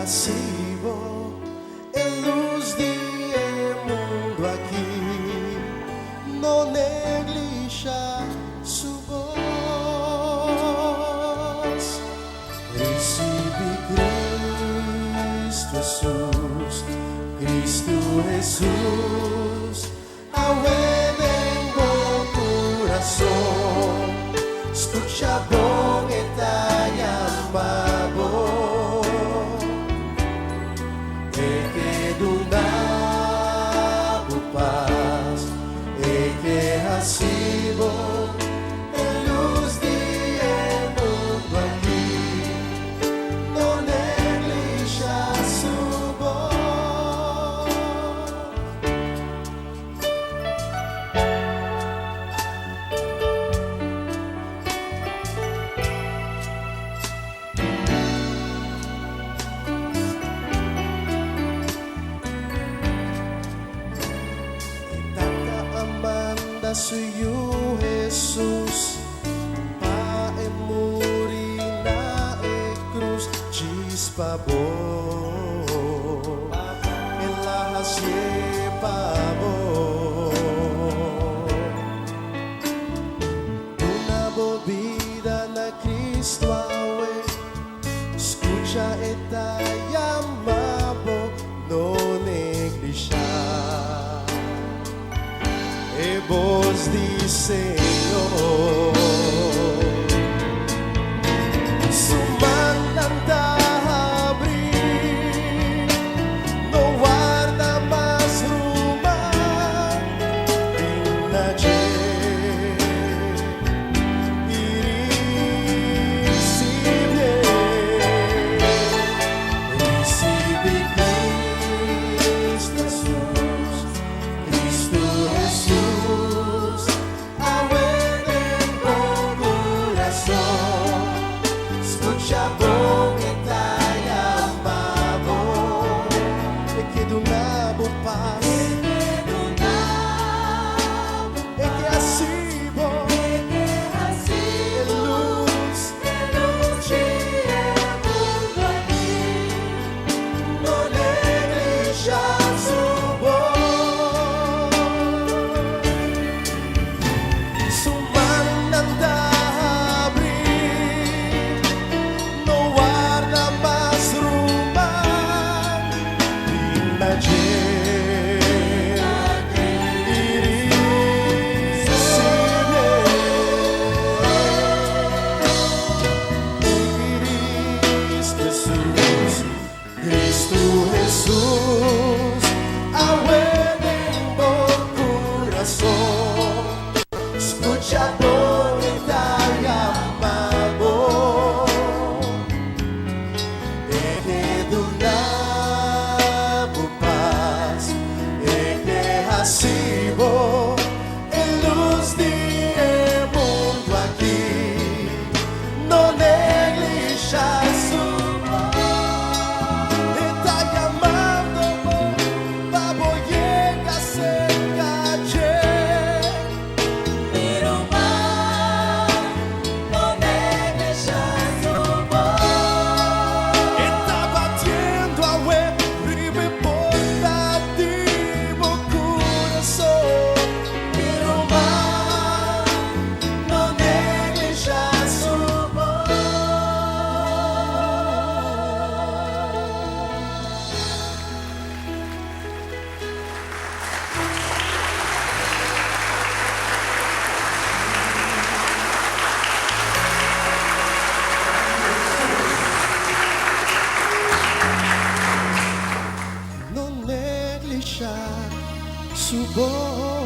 recibo en luz del mundo aquí, no negligia su voz. Recibe Cristo Jesús, Cristo Jesús, awen en buen corazón, escucha bon etayambabo. Recibo en luz del mundo aquí, no negligia su voz. Suyo Jesus, paemuri na cruz, chispabo, elahas pabo. Una bobida na Cristo awe, escucha esta llamabo, no negligia. Voz de Senhor, su mandanta abrir, no guarda más rumor, inaje y recibe Cristo Jesús, Cristo Jesús. Escucha bon etayambabo, e que do nabo paz, e que recibo luz dia mundo aqui, no negligia su voz, su mandanta. Cristo Jesús, awen en buen corazón, escucha bon etayambabo, e que do nabo paz, e que recibo en luz del mundo aquí, no negligia su su voz.